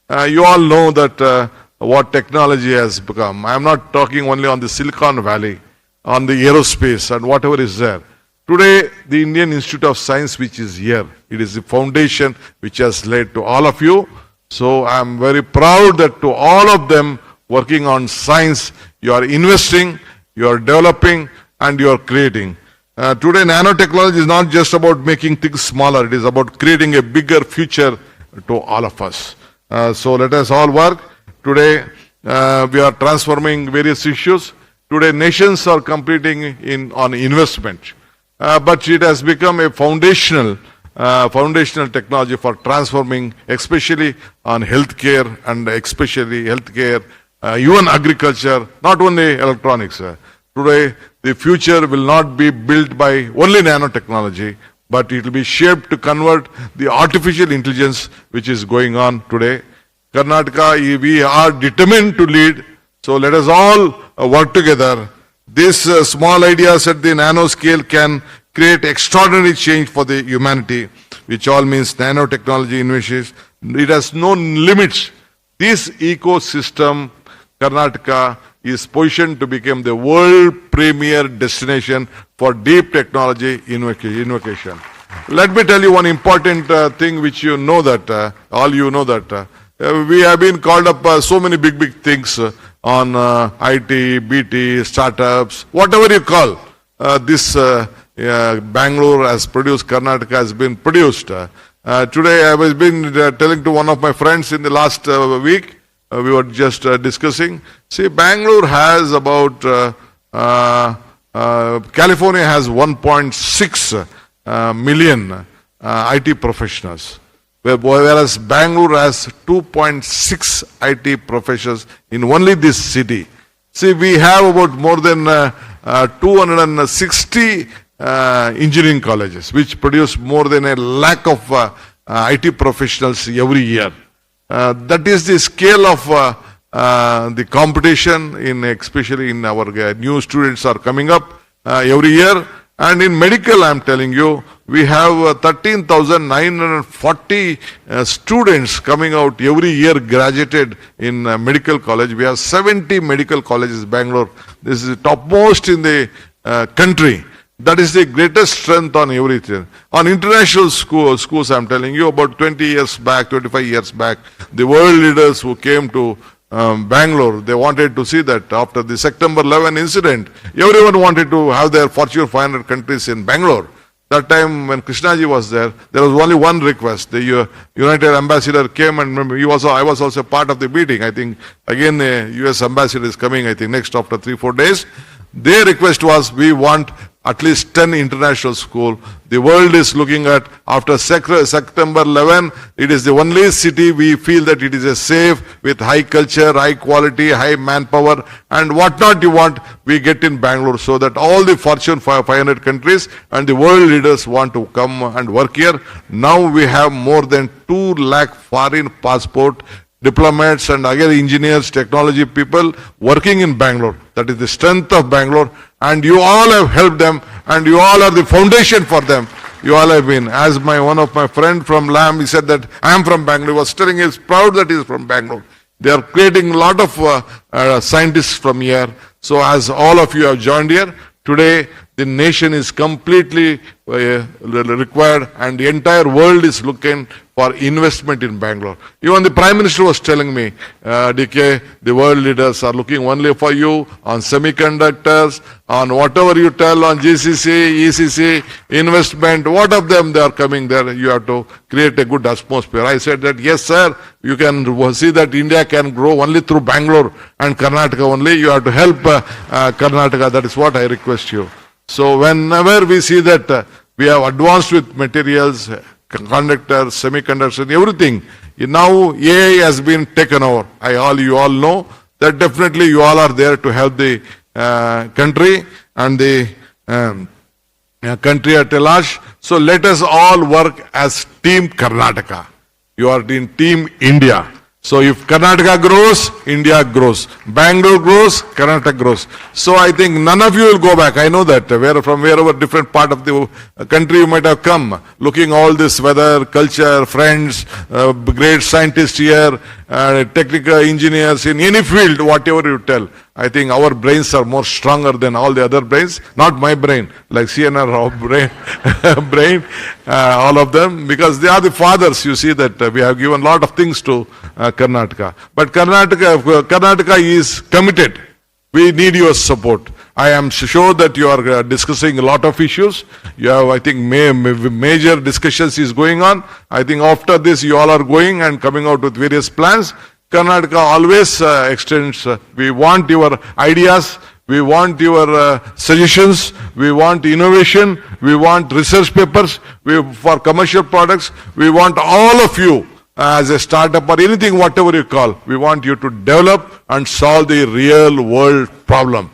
You all know that what technology has become. I am not talking only on the Silicon Valley, on the aerospace and whatever is there. Today, the Indian Institute of Science, which is here, it is the foundation which has led to all of you. So I am very proud that to all of them working on science, you are investing, you are developing, and you are creating. Today, nanotechnology is not just about making things smaller, it is about creating a bigger future to all of us. So let us all work. Today, we are transforming various issues. Today, nations are competing on investment. But it has become a foundational technology for transforming, especially on healthcare and especially healthcare, even agriculture, not only electronics. Today, the future will not be built by only nanotechnology, but it will be shaped to convert the artificial intelligence which is going on today. Karnataka, we are determined to lead, so let us all work together. These small ideas at the nano scale can create extraordinary change for the humanity, which all means nanotechnology innovations. It has no limits. This ecosystem, Karnataka, is positioned to become the world premier destination for deep technology innovation. Let me tell you one important thing which you know that, all you know that, we have been called up so many big things on IT, BT, startups, whatever you call. This Bangalore has produced, Karnataka has been produced. Today I was been telling to one of my friends in the last week, we were just discussing. See, Bangalore has about, California has 1.6 million IT professionals, whereas Bangalore has 2.6 IT professionals in only this city. See, we have about more than 260 engineering colleges, which produce more than 1 lakh of IT professionals every year. That is the scale of the competition, especially in our new students are coming up every year. And in medical, I am telling you, we have 13,940 students coming out every year graduated in medical college. We have 70 medical colleges in Bangalore. This is the topmost in the country. That is the greatest strength on everything. On international schools, I am telling you, about 20 years back, 25 years back, the world leaders who came to Bangalore, they wanted to see that after the September 11 incident, everyone wanted to have their Fortune 500 countries in Bangalore. That time when Krishnaji was there was only one request. The United Ambassador came, and remember, I was also part of the meeting. I think again the US Ambassador is coming, I think next after 3-4 days. Their request was, we want at least 10 international schools. The world is looking at, after September 11, it is the only city we feel that it is a safe, with high culture, high quality, high manpower, and what not you want, we get in Bangalore, so that all the Fortune 500 countries and the world leaders want to come and work here. Now we have more than 2 lakh foreign passport diplomats and again engineers, technology people working in Bangalore. That is the strength of Bangalore, and you all have helped them, and you all are the foundation for them. You all have been. As one of my friend from LAM, he said that I am from Bangalore. He was telling, he is proud that he is from Bangalore. They are creating a lot of scientists from here. So as all of you have joined here, today the nation is completely required, and the entire world is looking for investment in Bangalore. Even the Prime Minister was telling me, DK, the world leaders are looking only for you on semiconductors, on whatever you tell on GCC, ECC, investment, what of them they are coming there. You have to create a good atmosphere. I said that, yes sir, you can see that India can grow only through Bangalore and Karnataka only. You have to help Karnataka. That is what I request you. So whenever we see that we have advanced with materials, conductors, semiconductors, and everything, now AI has been taken over. You all know that definitely you all are there to help the country and the country at large. So let us all work as Team Karnataka. You are in Team India. So if Karnataka grows, India grows. Bangalore grows, Karnataka grows. So I think none of you will go back. I know that from wherever different part of the country you might have come, looking all this weather, culture, friends, great scientists here, technical engineers in any field, whatever you tell. I think our brains are more stronger than all the other brains. Not my brain, like CNR brain, all of them, because they are the fathers. You see that we have given a lot of things to Karnataka. But Karnataka is committed. We need your support. I am sure that you are discussing a lot of issues. You have, I think, major discussions is going on. I think after this you all are going and coming out with various plans. Karnataka always extends, we want your ideas, we want your suggestions, we want innovation, we want research papers, for commercial products, we want all of you as a startup or anything, whatever you call, we want you to develop and solve the real world problem.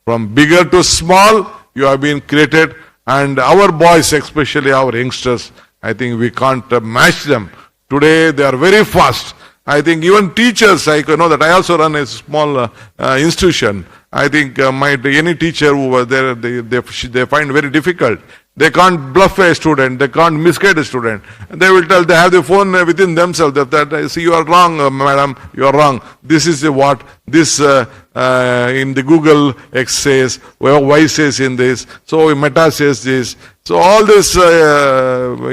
From bigger to small, you have been created, and our boys, especially our youngsters, I think we can't match them. Today they are very fast. I think even teachers, I know that I also run a small institution. I think any teacher who was there, they find very difficult. They can't bluff a student, they can't misguide a student. They will tell, they have the phone within themselves that see, you are wrong, madam, you are wrong. This is what this in the Google X says, Y says in this, so Meta says this. So all this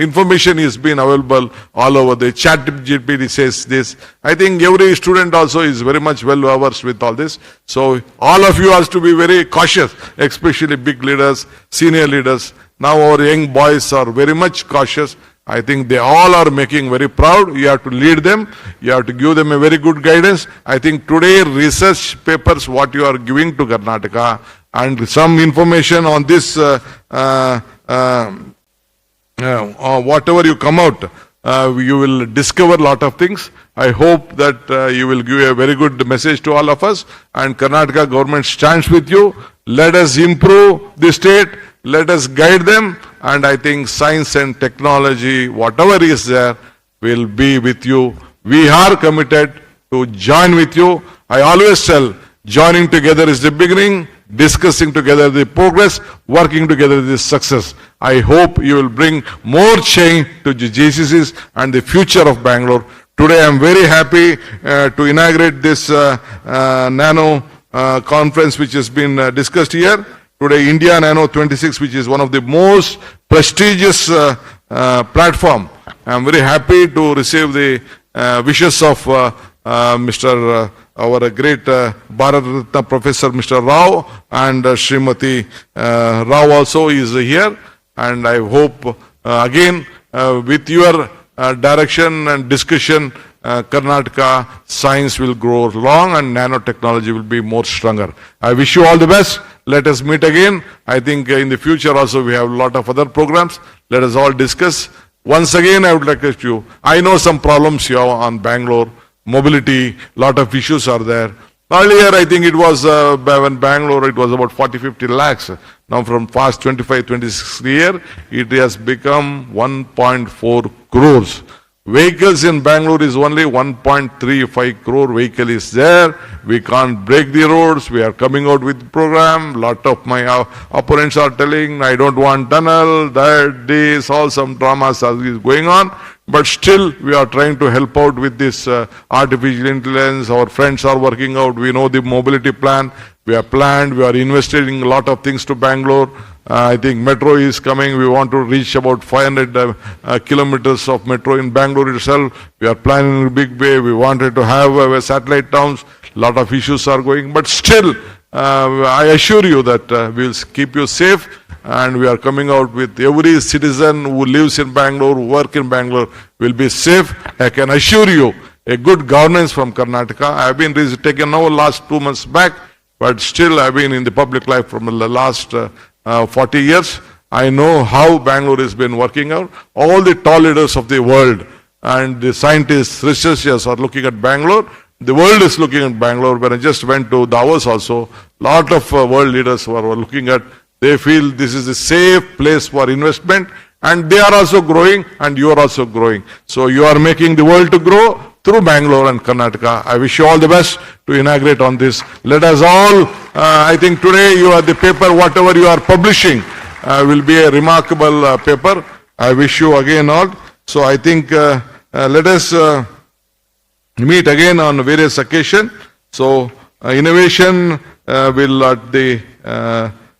information is being available all over. The chat GPT says this. I think every student also is very much well versed with all this. So all of you have to be very cautious, especially big leaders, senior leaders. Now our young boys are very much cautious. I think they all are making very proud. You have to lead them. You have to give them a very good guidance. I think today research papers, what you are giving to Karnataka, and some information on this, whatever you come out, you will discover a lot of things. I hope that you will give a very good message to all of us, and Karnataka government stands with you. Let us improve the state. Let us guide them, and I think science and technology, whatever is there, will be with you. We are committed to join with you. I always tell, joining together is the beginning, discussing together the progress, working together is success. I hope you will bring more change to the GCCs and the future of Bangalore. Today I am very happy to inaugurate this NANO conference which has been discussed here. Today, India NANO 26, which is one of the most prestigious platform. I am very happy to receive the wishes of our great Bharat Ratna Professor Mr. Rao, and Srimati Rao also is here. And I hope again with your direction and discussion, Karnataka science will grow long and nanotechnology will be more stronger. I wish you all the best. Let us meet again. I think in the future also we have a lot of other programs. Let us all discuss. Once again, I would like to ask you, I know some problems here on Bangalore, mobility, lot of issues are there. Earlier, I think it was, when Bangalore, it was about 40-50 lakhs. Now from past 25-26 year, it has become 1.4 crores. Vehicles in Bangalore is only 1.35 crore vehicle is there. We can't break the roads. We are coming out with program. Lot of my opponents are telling, I don't want tunnel, that, this, all some dramas is going on. But still, we are trying to help out with this artificial intelligence. Our friends are working out. We know the mobility plan. We are planned. We are investing a lot of things to Bangalore. I think metro is coming. We want to reach about 500 kilometers of metro in Bangalore itself. We are planning in a big way. We wanted to have satellite towns. A lot of issues are going. But still, I assure you that we will keep you safe. And we are coming out with every citizen who lives in Bangalore, who work in Bangalore, will be safe. I can assure you a good governance from Karnataka. I have been taken over last 2 months back, but still I have been in the public life from the last 40 years. I know how Bangalore has been working out. All the tall leaders of the world and the scientists, researchers are looking at Bangalore. The world is looking at Bangalore. When I just went to Davos also, lot of world leaders were looking at. They feel this is a safe place for investment, and they are also growing, and you are also growing. So you are making the world to grow through Bangalore and Karnataka. I wish you all the best to inaugurate on this. Let us all, I think today you are the paper, whatever you are publishing will be a remarkable paper. I wish you again all. So I think let us meet again on various occasions. So innovation will at the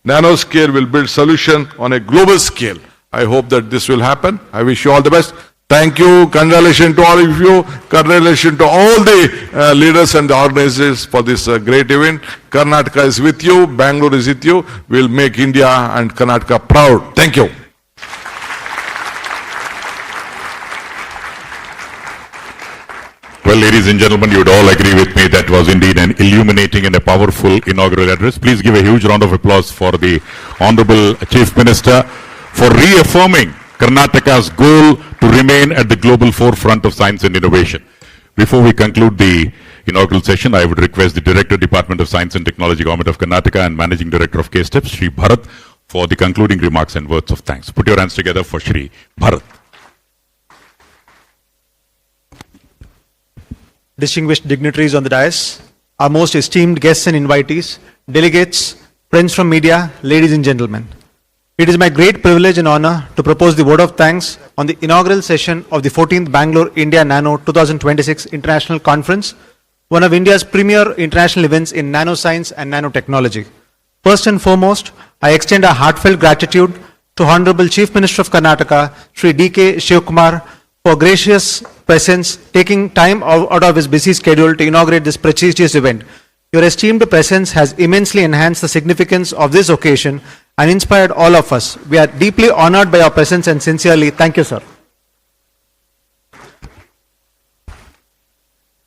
nano scale will build solution on a global scale. I hope that this will happen. I wish you all the best. Thank you. Congratulations to all of you. Congratulations to all the leaders and the organizers for this great event. Karnataka is with you. Bangalore is with you. We'll make India and Karnataka proud. Thank you. Well, ladies and gentlemen, you would all agree with me that was indeed an illuminating and a powerful inaugural address. Please give a huge round of applause for the Honorable Chief Minister for reaffirming Karnataka's goal to remain at the global forefront of science and innovation. Before we conclude the inaugural session, I would request the Director, Department of Science and Technology, Government of Karnataka, and Managing Director of K-Steps, Shri Bharat, for the concluding remarks and words of thanks. Put your hands together for Shri Bharat. Distinguished dignitaries on the dais, our most esteemed guests and invitees, delegates, friends from media, ladies and gentlemen. It is my great privilege and honor to propose the word of thanks on the inaugural session of the 14th Bangalore India NANO 2026 International Conference, one of India's premier international events in nanoscience and nanotechnology. First and foremost, I extend a heartfelt gratitude to Honorable Chief Minister of Karnataka, Shri D.K. Shivakumar, for gracious presence, taking time out of his busy schedule to inaugurate this prestigious event. Your esteemed presence has immensely enhanced the significance of this occasion and inspired all of us. We are deeply honored by your presence and sincerely thank you, sir.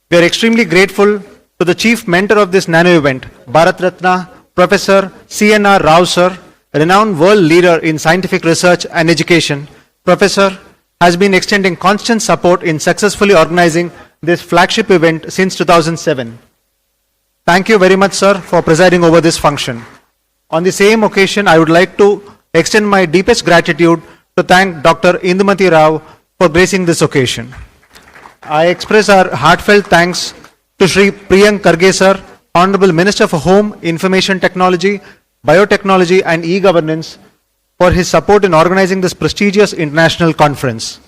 We are extremely grateful to the chief mentor of this nano event, Bharat Ratna, Professor C.N.R. Rao, sir, a renowned world leader in scientific research and education. Professor has been extending constant support in successfully organizing this flagship event since 2007. Thank you very much, sir, for presiding over this function. On the same occasion, I would like to extend my deepest gratitude to thank Dr. Indumati Rao for gracing this occasion. I express our heartfelt thanks to Shri Priyank Kharge, sir, Honorable Minister for Home, Information Technology, Biotechnology and E-Governance, for his support in organizing this prestigious international conference.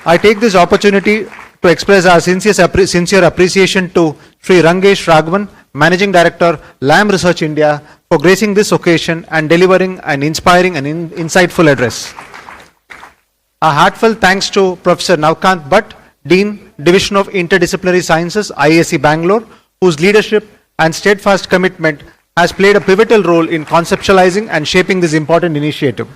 I take this opportunity to express our sincere appreciation to Sri Rangesh Raghavan, Managing Director, LAM Research India, for gracing this occasion and delivering an inspiring and insightful address. A heartfelt thanks to Professor Navkant Bhatt, Dean, Division of Interdisciplinary Sciences, IISc Bangalore, whose leadership and steadfast commitment has played a pivotal role in conceptualizing and shaping this important initiative.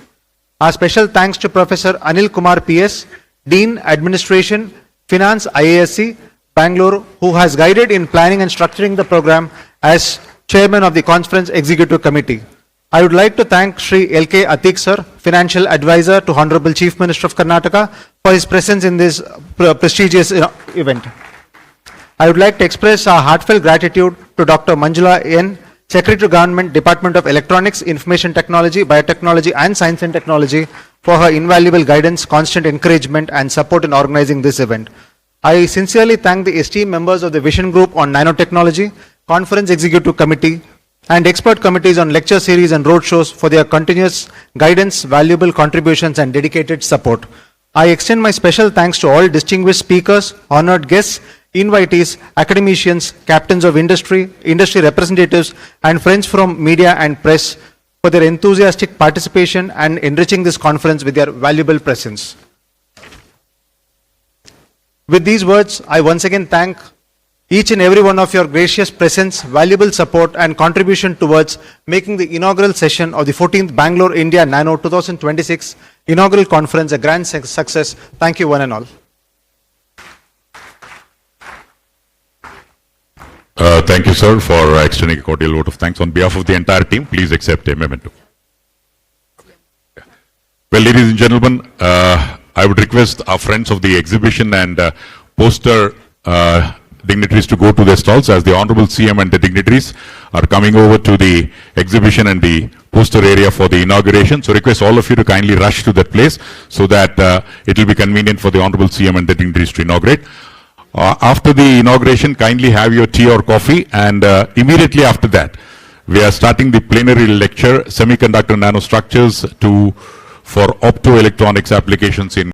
Our special thanks to Professor Anil Kumar PS, Dean, Administration, Finance, IISc, Bangalore, who has guided in planning and structuring the program as Chairman of the Conference Executive Committee. I would like to thank Shri L.K. Atik sir, Financial Advisor to Honorable Chief Minister of Karnataka, for his presence in this prestigious event. I would like to express our heartfelt gratitude to Dr. Manjula N., Secretary to Government, Department of Electronics, Information Technology, Biotechnology and Science and Technology for her invaluable guidance, constant encouragement and support in organizing this event. I sincerely thank the esteemed members of the Vision Group on Nanotechnology, Conference Executive Committee and expert committees on lecture series and roadshows for their continuous guidance, valuable contributions and dedicated support. I extend my special thanks to all distinguished speakers, honored guests, invitees, academicians, captains of industry, industry representatives and friends from media and press for their enthusiastic participation and enriching this conference with their valuable presence. With these words, I once again thank each and every one of your gracious presence, valuable support and contribution towards making the inaugural session of the 14th Bangalore India Nano 2026 inaugural conference a grand success. Thank you one and all. Thank you, sir, for extending a cordial vote of thanks on behalf of the entire team. Please accept a memento. Well, ladies and gentlemen, I would request our friends of the exhibition and poster dignitaries to go to their stalls as the Honorable CM and the dignitaries are coming over to the exhibition and the poster area for the inauguration. So request all of you to kindly rush to that place so that it will be convenient for the Honorable CM and the dignitaries to inaugurate. After the inauguration, kindly have your tea or coffee, and immediately after that, we are starting the plenary lecture, Semiconductor Nanostructures for Optoelectronics Applications in